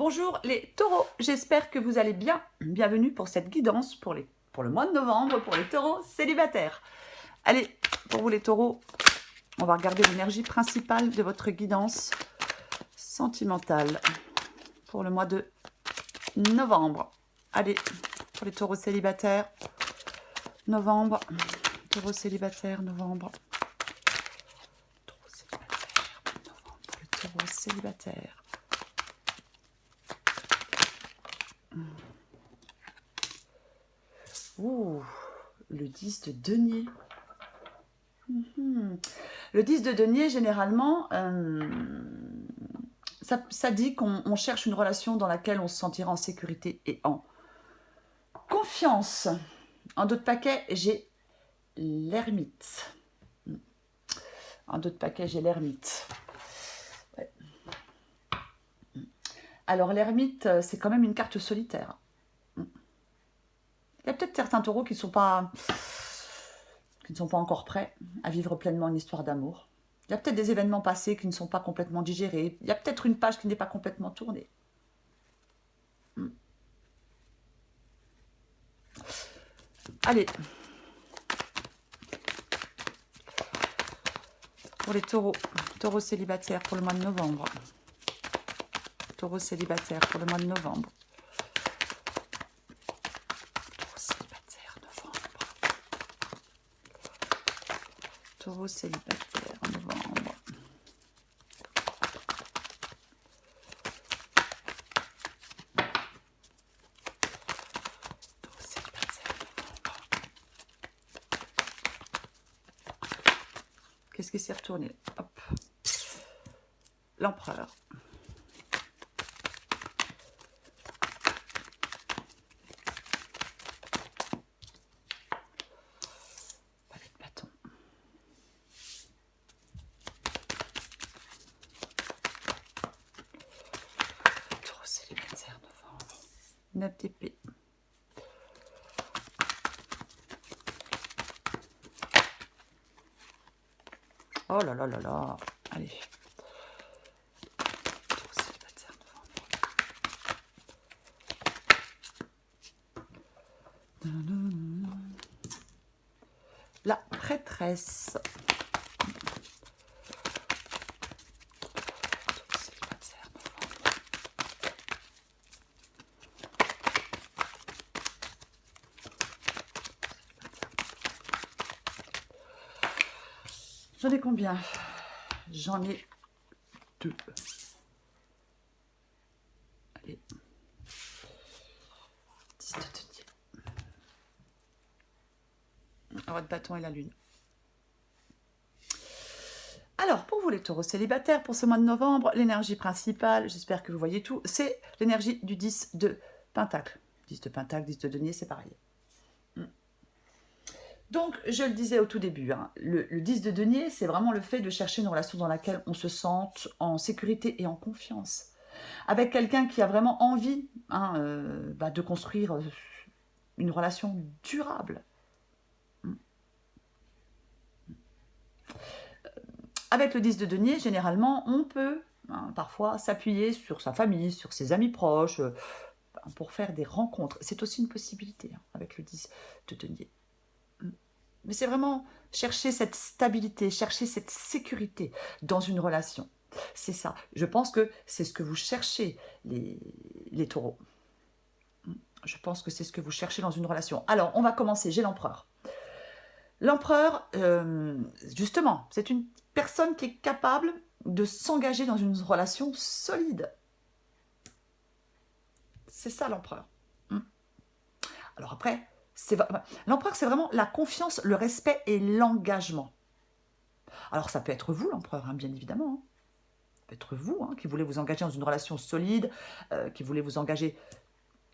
Bonjour les taureaux, j'espère que vous allez bien. Bienvenue pour cette guidance pour le mois de novembre pour les taureaux célibataires. Allez, pour vous les taureaux, on va regarder l'énergie principale de votre guidance sentimentale pour le mois de novembre. Allez, pour les taureaux célibataires, novembre, taureaux célibataires, novembre. Taureaux célibataires, novembre, pour les taureaux célibataires. Ouh, le 10 de denier. Le 10 de denier, généralement, ça dit qu'on cherche une relation dans laquelle on se sentira en sécurité et en confiance. En d'autres paquets, j'ai l'ermite. En d'autres paquets, j'ai l'ermite. Ouais. Alors, l'ermite, c'est quand même une carte solitaire. Il y a peut-être certains taureaux qui ne sont pas encore prêts à vivre pleinement une histoire d'amour. Il y a peut-être des événements passés qui ne sont pas complètement digérés. Il y a peut-être une page qui n'est pas complètement tournée. Allez. Pour les taureaux célibataires pour le mois de novembre. Taureaux célibataires pour le mois de novembre. Taureaux célibataires, novembre. Taureaux célibataires, novembre. Qu'est-ce qui s'est retourné? Hop. L'empereur. Pavé de bâton. Taureaux célibataires, novembre. 9 d'épée. Oh là là là là. Allez. Taureaux célibataires, novembre. La prêtresse. J'en ai combien? J'en ai 2. Allez. 10 de denier. Votre bâton et la lune. Alors, pour vous les taureaux célibataires, pour ce mois de novembre, l'énergie principale, j'espère que vous voyez tout, c'est l'énergie du 10 de pentacle. 10 de pentacle, 10 de denier, c'est pareil. Donc, je le disais au tout début, hein, le 10 de denier, c'est vraiment le fait de chercher une relation dans laquelle on se sente en sécurité et en confiance. Avec quelqu'un qui a vraiment envie de construire une relation durable. Avec le 10 de denier, généralement, on peut parfois s'appuyer sur sa famille, sur ses amis proches, pour faire des rencontres. C'est aussi une possibilité avec le 10 de denier. Mais c'est vraiment chercher cette stabilité, chercher cette sécurité dans une relation. C'est ça. Je pense que c'est ce que vous cherchez, les taureaux. Je pense que c'est ce que vous cherchez dans une relation. Alors, on va commencer. J'ai l'empereur. L'empereur, justement, c'est une personne qui est capable de s'engager dans une relation solide. C'est ça, l'empereur. Alors après, l'empereur, c'est vraiment la confiance, le respect et l'engagement. Alors ça peut être vous, l'empereur, bien évidemment. Ça peut être vous qui voulez vous engager dans une relation solide, qui voulez vous engager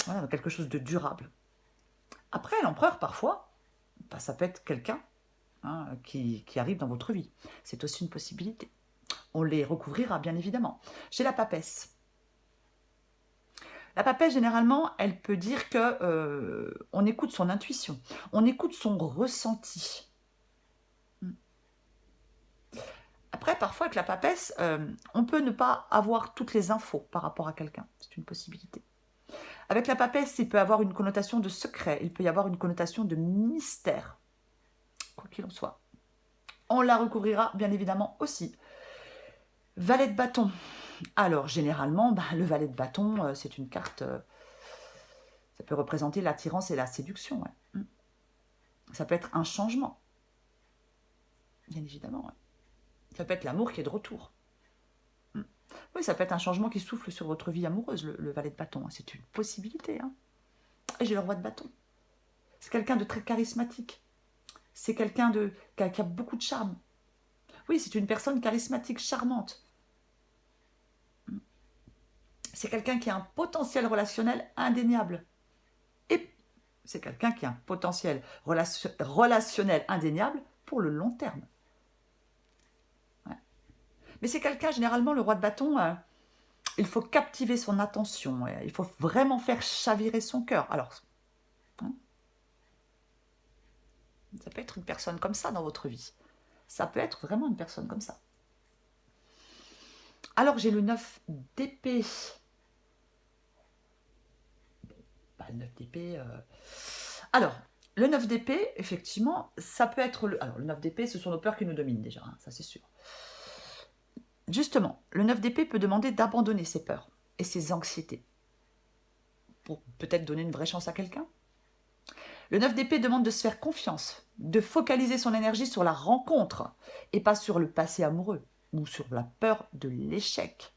dans quelque chose de durable. Après, l'empereur, parfois, ça peut être quelqu'un qui arrive dans votre vie. C'est aussi une possibilité. On les recouvrira, bien évidemment. J'ai la papesse. La papesse, généralement, elle peut dire que on écoute son intuition, on écoute son ressenti. Après, parfois, avec la papesse, on peut ne pas avoir toutes les infos par rapport à quelqu'un. C'est une possibilité. Avec la papesse, il peut y avoir une connotation de secret, il peut y avoir une connotation de mystère, quoi qu'il en soit. On la recouvrira bien évidemment aussi. Valet de bâton. Alors, généralement, le valet de bâton, c'est une carte... ça peut représenter l'attirance et la séduction. Ouais. Ça peut être un changement. Bien évidemment. Ouais. Ça peut être l'amour qui est de retour. Oui, ça peut être un changement qui souffle sur votre vie amoureuse, le valet de bâton. C'est une possibilité. Hein. Et j'ai le roi de bâton. C'est quelqu'un de très charismatique. C'est quelqu'un qui a beaucoup de charme. Oui, c'est une personne charismatique, charmante. C'est quelqu'un qui a un potentiel relationnel indéniable. Et c'est quelqu'un qui a un potentiel relationnel indéniable pour le long terme. Ouais. Mais c'est quelqu'un, généralement, le roi de bâton, il faut captiver son attention. Ouais. Il faut vraiment faire chavirer son cœur. Alors, hein, ça peut être une personne comme ça dans votre vie. Ça peut être vraiment une personne comme ça. Alors, j'ai le 9 d'épée. Le 9 d'épée... Alors, le 9 d'épée, effectivement, ça peut être... Alors, le 9 d'épée, ce sont nos peurs qui nous dominent déjà, hein, ça c'est sûr. Justement, le 9 d'épée peut demander d'abandonner ses peurs et ses anxiétés pour peut-être donner une vraie chance à quelqu'un. Le 9 d'épée demande de se faire confiance, de focaliser son énergie sur la rencontre et pas sur le passé amoureux ou sur la peur de l'échec.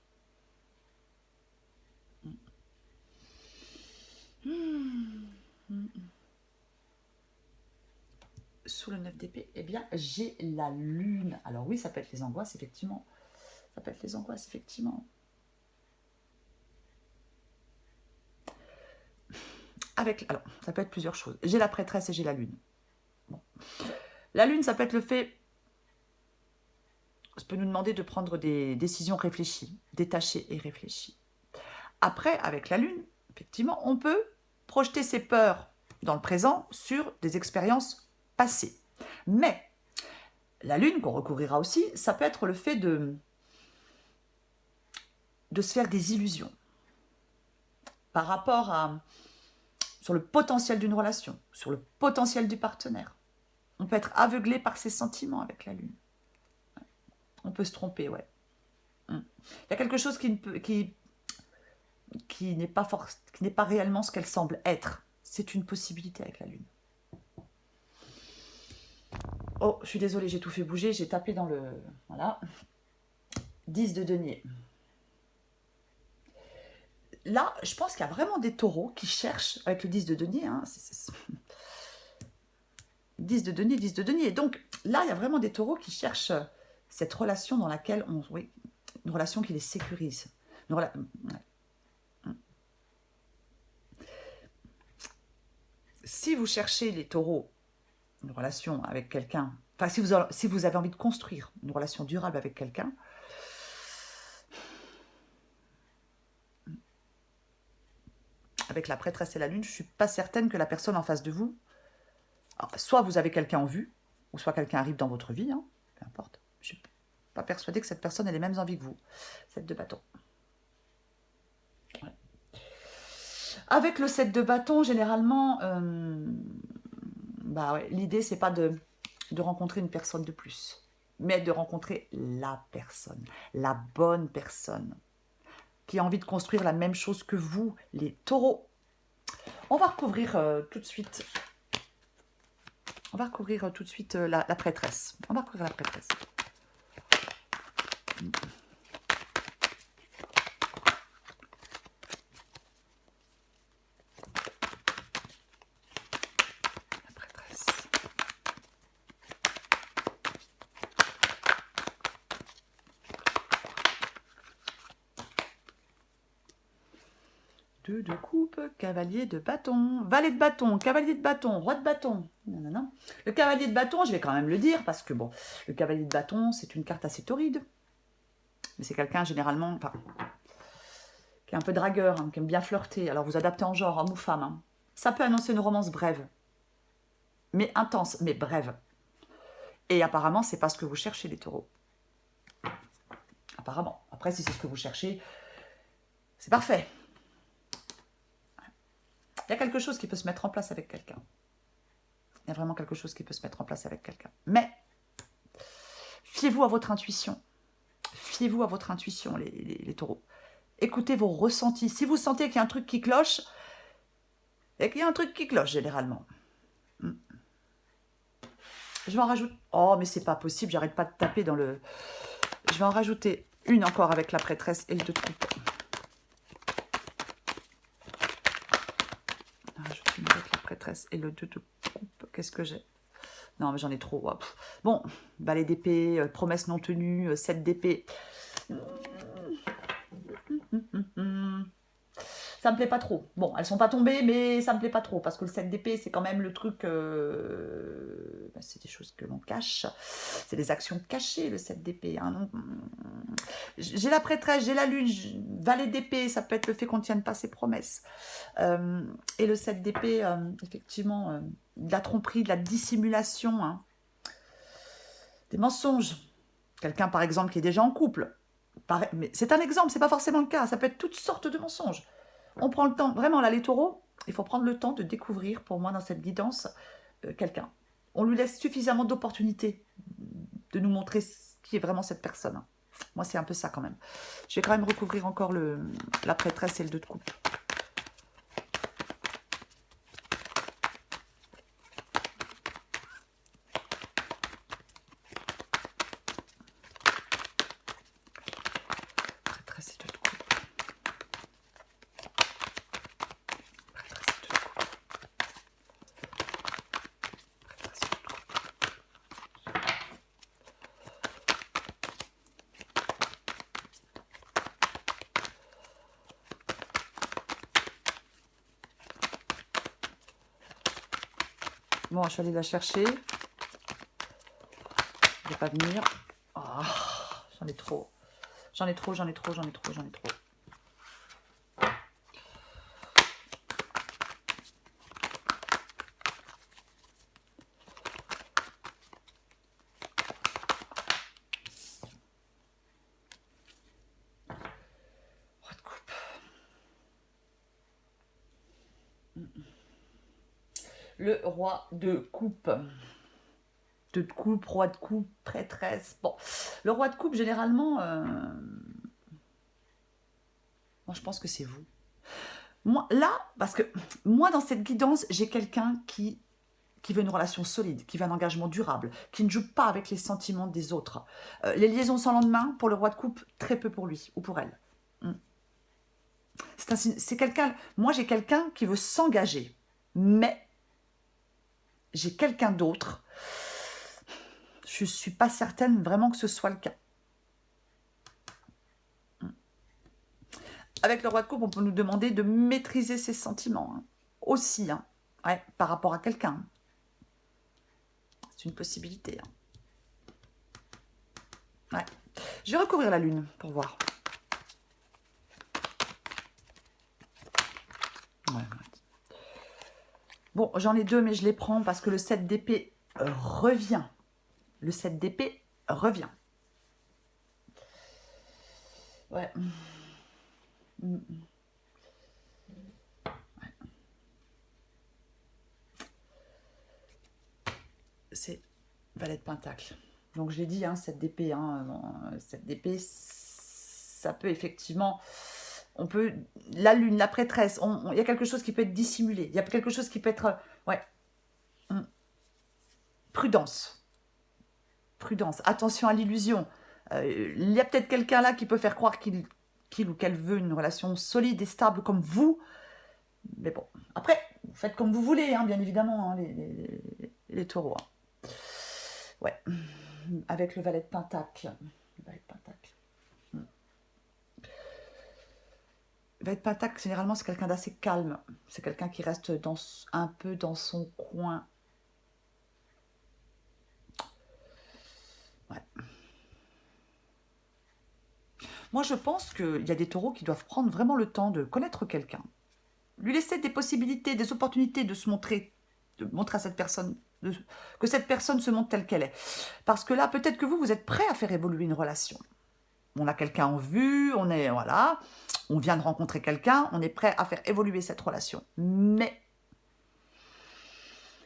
Sous le 9 d'épée, eh bien, j'ai la lune. Alors oui, ça peut être les angoisses, effectivement. Ça peut être les angoisses, effectivement. Alors, ça peut être plusieurs choses. J'ai la prêtresse et j'ai la lune. Bon. La lune, ça peut être le fait... Ça peut nous demander de prendre des décisions réfléchies, détachées et réfléchies. Après, avec la lune, effectivement, on peut projeter ses peurs dans le présent sur des expériences passées. Mais la lune, qu'on recouvrira aussi, ça peut être le fait de se faire des illusions par rapport sur le potentiel d'une relation, sur le potentiel du partenaire. On peut être aveuglé par ses sentiments avec la lune. On peut se tromper, ouais. Il y a quelque chose qui n'est pas réellement ce qu'elle semble être. C'est une possibilité avec la lune. Oh, je suis désolée, j'ai tout fait bouger, j'ai tapé dans le... Voilà. 10 de denier. Là, je pense qu'il y a vraiment des taureaux qui cherchent, avec le 10 de denier, 10 de denier, 10 de denier. Donc là, il y a vraiment des taureaux qui cherchent cette relation dans laquelle oui, une relation qui les sécurise. Ouais. Si vous cherchez, les taureaux, une relation avec quelqu'un, enfin, si vous avez envie de construire une relation durable avec quelqu'un, avec la prêtresse et la lune, je ne suis pas certaine que la personne en face de vous, alors, soit vous avez quelqu'un en vue, ou soit quelqu'un arrive dans votre vie, hein, peu importe. Je ne suis pas persuadée que cette personne ait les mêmes envies que vous. 7 de bâton. Ouais. Avec le 7 de bâton, généralement, ouais, l'idée, c'est pas de rencontrer une personne de plus, mais de rencontrer la personne, la bonne personne, qui a envie de construire la même chose que vous, les taureaux. On va recouvrir tout de suite. On va recouvrir tout de suite la prêtresse. On va recouvrir la prêtresse. La prêtresse. Deux de coupe, cavalier de bâton, valet de bâton, cavalier de bâton, roi de bâton. Non. Le cavalier de bâton, je vais quand même le dire, parce que bon, le cavalier de bâton, c'est une carte assez torride. Mais c'est quelqu'un généralement, qui est un peu dragueur, hein, qui aime bien flirter. Alors vous adaptez en genre, homme ou femme. Hein. Ça peut annoncer une romance brève, mais intense, mais brève. Et apparemment, c'est pas ce que vous cherchez, les taureaux. apparemment. Après, si c'est ce que vous cherchez, c'est parfait. Il y a quelque chose qui peut se mettre en place avec quelqu'un. Il y a vraiment quelque chose qui peut se mettre en place avec quelqu'un. Mais, fiez-vous à votre intuition. Fiez-vous à votre intuition, les taureaux. Écoutez vos ressentis. Si vous sentez qu'il y a un truc qui cloche, et qu'il y a un truc qui cloche, généralement. Je vais en rajouter... Oh, mais c'est pas possible, j'arrête pas de taper dans le... Je vais en rajouter une encore avec la prêtresse et le 2 de coupe. Rajoute une avec la prêtresse et le 2 de coupe. Qu'est-ce que j'ai? Non, mais j'en ai trop. Oh, bon, valet d'épée, promesse non tenue, 7 d'épée. Ça me plaît pas trop. Bon, elles sont pas tombées, mais ça me plaît pas trop, parce que le 7 d'épée, c'est quand même le truc... c'est des choses que l'on cache. C'est des actions cachées, le 7 d'épée. Hein. J'ai la prêtresse, j'ai la lune, valet d'épée, ça peut être le fait qu'on ne tienne pas ses promesses. Et le 7 d'épée, effectivement, de la tromperie, de la dissimulation, hein. Des mensonges. Quelqu'un, par exemple, qui est déjà en couple. Mais c'est un exemple, c'est pas forcément le cas. Ça peut être toutes sortes de mensonges. On prend le temps, vraiment là les taureaux, il faut prendre le temps de découvrir pour moi dans cette guidance quelqu'un. On lui laisse suffisamment d'opportunités de nous montrer qui est vraiment cette personne. Moi c'est un peu ça quand même. Je vais quand même recouvrir encore la prêtresse et le 2 de coupe. Prêtresse et 2 de coupe. Bon, je vais aller la chercher. Je vais pas venir. Oh, j'en ai trop. J'en ai trop. Roi de coupe. Le roi de coupe. 2 de coupe, roi de coupe, prêtresse. Bon, le roi de coupe, généralement, moi, je pense que c'est vous. Moi, là, parce que moi, dans cette guidance, j'ai quelqu'un qui veut une relation solide, qui veut un engagement durable, qui ne joue pas avec les sentiments des autres. Les liaisons sans lendemain, pour le roi de coupe, très peu pour lui ou pour elle. C'est quelqu'un... Moi, j'ai quelqu'un qui veut s'engager, mais j'ai quelqu'un d'autre. Je ne suis pas certaine vraiment que ce soit le cas. Avec le roi de coupe, on peut nous demander de maîtriser ses sentiments. Hein. Aussi, hein. Ouais, par rapport à quelqu'un. C'est une possibilité. Hein. Ouais. Je vais recouvrir la lune pour voir. Ouais. Bon, j'en ai 2, mais je les prends parce que le 7 d'épée revient. Le 7 d'épée revient. Ouais. Ouais. C'est valet de pentacle. Donc, je l'ai dit, hein, 7 d'épée. Hein, 7 d'épée, ça peut effectivement... On peut... La lune, la prêtresse, il y a quelque chose qui peut être dissimulé. Il y a quelque chose qui peut être... Ouais. Prudence. Prudence. Attention à l'illusion. Il y a peut-être quelqu'un là qui peut faire croire qu'il ou qu'elle veut une relation solide et stable comme vous. Mais bon, après, vous faites comme vous voulez, hein, bien évidemment, hein, les taureaux. Hein. Ouais. Avec le valet de pentacle. Le valet de pentacle. Le valet de pentacle, généralement, c'est quelqu'un d'assez calme. C'est quelqu'un qui reste un peu dans son coin. Ouais. Moi, je pense qu'il y a des taureaux qui doivent prendre vraiment le temps de connaître quelqu'un. Lui laisser des possibilités, des opportunités de se montrer, de montrer à cette personne, que cette personne se montre telle qu'elle est. Parce que là, peut-être que vous êtes prêt à faire évoluer une relation. On a quelqu'un en vue, on est, voilà, on vient de rencontrer quelqu'un, on est prêt à faire évoluer cette relation. Mais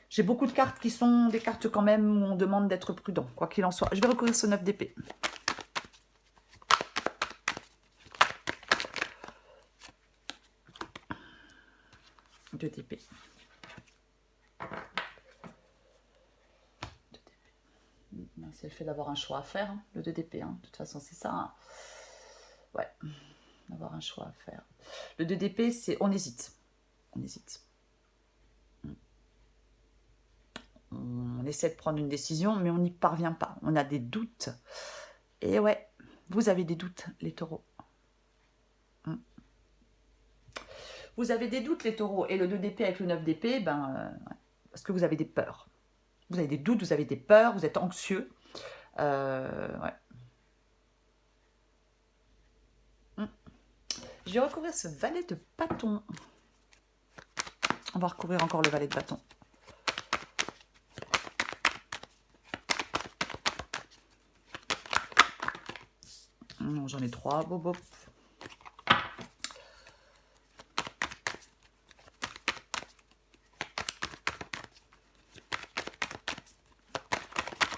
j'ai beaucoup de cartes qui sont des cartes quand même où on demande d'être prudent, quoi qu'il en soit. Je vais recouvrir ce 9 d'épée. Deux d'épée. C'est le fait d'avoir un choix à faire, hein, le 2 d'épée. Hein. De toute façon, c'est ça. Hein. Ouais, d'avoir un choix à faire. Le 2 d'épée, c'est on hésite. On hésite. On essaie de prendre une décision, mais on n'y parvient pas. On a des doutes. Et ouais, vous avez des doutes, les taureaux. Vous avez des doutes, les taureaux. Et le 2 d'épée avec le 9 d'épée, parce que vous avez des peurs. Vous avez des doutes, vous avez des peurs, vous êtes anxieux. Ouais. Je vais recouvrir ce valet de bâton. On va recouvrir encore le valet de bâton. Non, j'en ai 3. Bobo.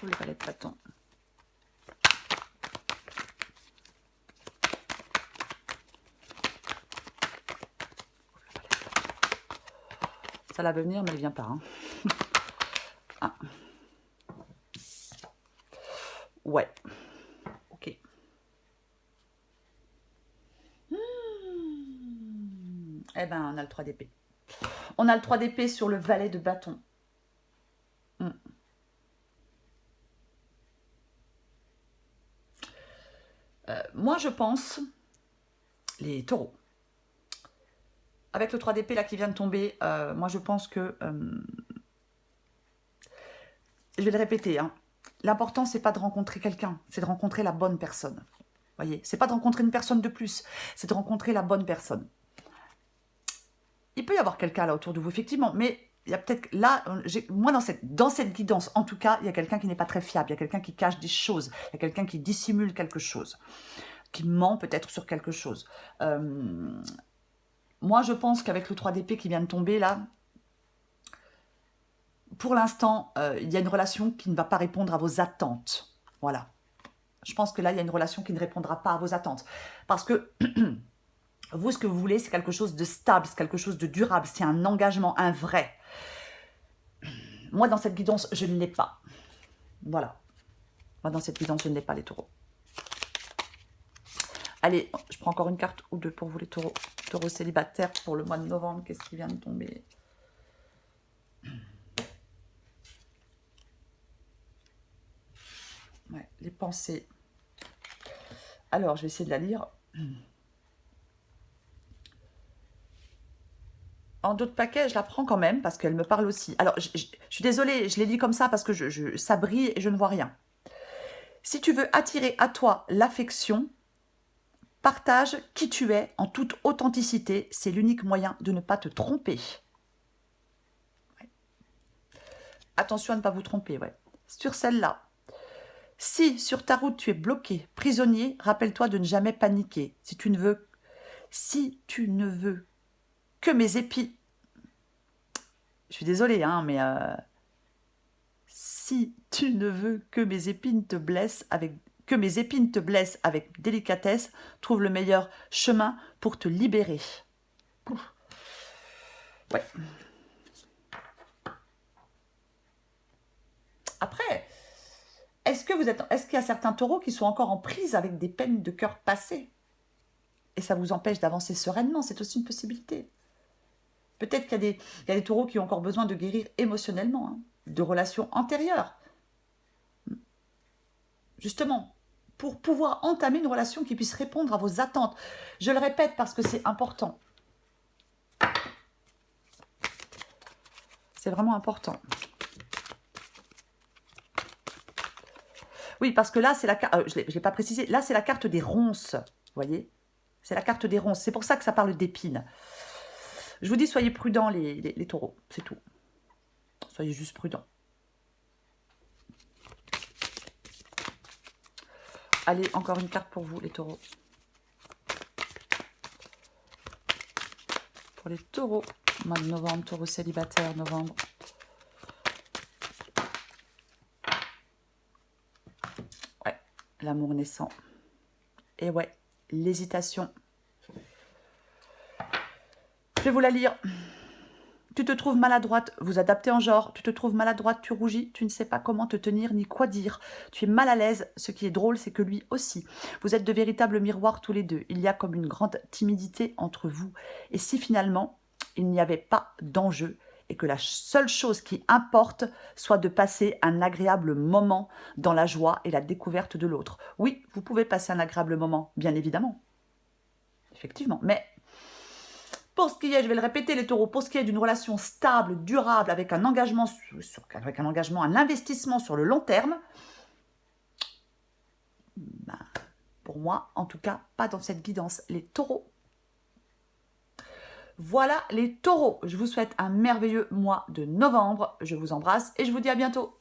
Le valet de bâton. Ça la veut venir, mais elle vient pas. Hein. Ah. Ouais. Ok. Eh ben, on a le 3 d'épée. On a le 3 d'épée sur le valet de bâton. Moi, je pense, les taureaux, avec le 3 d'épée là qui vient de tomber, moi je pense que, je vais le répéter, hein, l'important c'est pas de rencontrer quelqu'un, c'est de rencontrer la bonne personne. Voyez, c'est pas de rencontrer une personne de plus, c'est de rencontrer la bonne personne. Il peut y avoir quelqu'un là autour de vous, effectivement, mais il y a peut-être là, moi dans cette guidance, en tout cas, il y a quelqu'un qui n'est pas très fiable, il y a quelqu'un qui cache des choses, il y a quelqu'un qui dissimule quelque chose, qui ment peut-être sur quelque chose. Moi, je pense qu'avec le 3 d'épée qui vient de tomber là, pour l'instant, il y a une relation qui ne va pas répondre à vos attentes. Voilà. Je pense que là, il y a une relation qui ne répondra pas à vos attentes. Parce que vous, ce que vous voulez, c'est quelque chose de stable, c'est quelque chose de durable, c'est un engagement, un vrai. Moi, dans cette guidance, je ne l'ai pas. Voilà. Moi, dans cette guidance, je ne l'ai pas, les taureaux. Allez, je prends encore une carte ou deux pour vous, les taureaux. Taureaux célibataires pour le mois de novembre. Qu'est-ce qui vient de tomber ? Ouais, les pensées. Alors, je vais essayer de la lire. En d'autres paquets, je la prends quand même parce qu'elle me parle aussi. Alors, je suis désolée, je l'ai dit comme ça parce que ça brille et je ne vois rien. Si tu veux attirer à toi l'affection, partage qui tu es en toute authenticité. C'est l'unique moyen de ne pas te tromper. Ouais. Attention à ne pas vous tromper, ouais. Sur celle-là. Si sur ta route tu es bloqué, prisonnier, rappelle-toi de ne jamais paniquer. Si tu ne veux que mes épines... Je suis désolée, hein, mais... si tu ne veux que mes épines te blessent avec délicatesse, trouve le meilleur chemin pour te libérer. Pouf. Ouais. Après, est-ce qu'il y a certains taureaux qui sont encore en prise avec des peines de cœur passées et ça vous empêche d'avancer sereinement? C'est aussi une possibilité. Peut-être qu'il y a des taureaux qui ont encore besoin de guérir émotionnellement, hein, de relations antérieures. Justement, pour pouvoir entamer une relation qui puisse répondre à vos attentes. Je le répète parce que c'est important. C'est vraiment important. Oui, parce que là, c'est la carte... je ne l'ai pas précisé. Là, c'est la carte des ronces. Vous voyez? C'est la carte des ronces. C'est pour ça que ça parle d'épines. Je vous dis, soyez prudents, les taureaux. C'est tout. Soyez juste prudents. Allez, encore une carte pour vous, les taureaux. Pour les taureaux, mois de novembre, taureau célibataire, novembre. Ouais, l'amour naissant. Et ouais, l'hésitation. Je vais vous la lire. Tu te trouves maladroite, vous adaptez en genre, tu te trouves maladroite, tu rougis, tu ne sais pas comment te tenir ni quoi dire. Tu es mal à l'aise, ce qui est drôle, c'est que lui aussi. Vous êtes de véritables miroirs tous les deux. Il y a comme une grande timidité entre vous. Et si finalement, il n'y avait pas d'enjeu et que la seule chose qui importe soit de passer un agréable moment dans la joie et la découverte de l'autre. Oui, vous pouvez passer un agréable moment, bien évidemment. Effectivement, mais pour ce qui est, je vais le répéter les taureaux, pour ce qui est d'une relation stable, durable, avec un engagement, un investissement sur le long terme, ben, pour moi, en tout cas, pas dans cette guidance. Les taureaux. Voilà les taureaux. Je vous souhaite un merveilleux mois de novembre. Je vous embrasse et je vous dis à bientôt.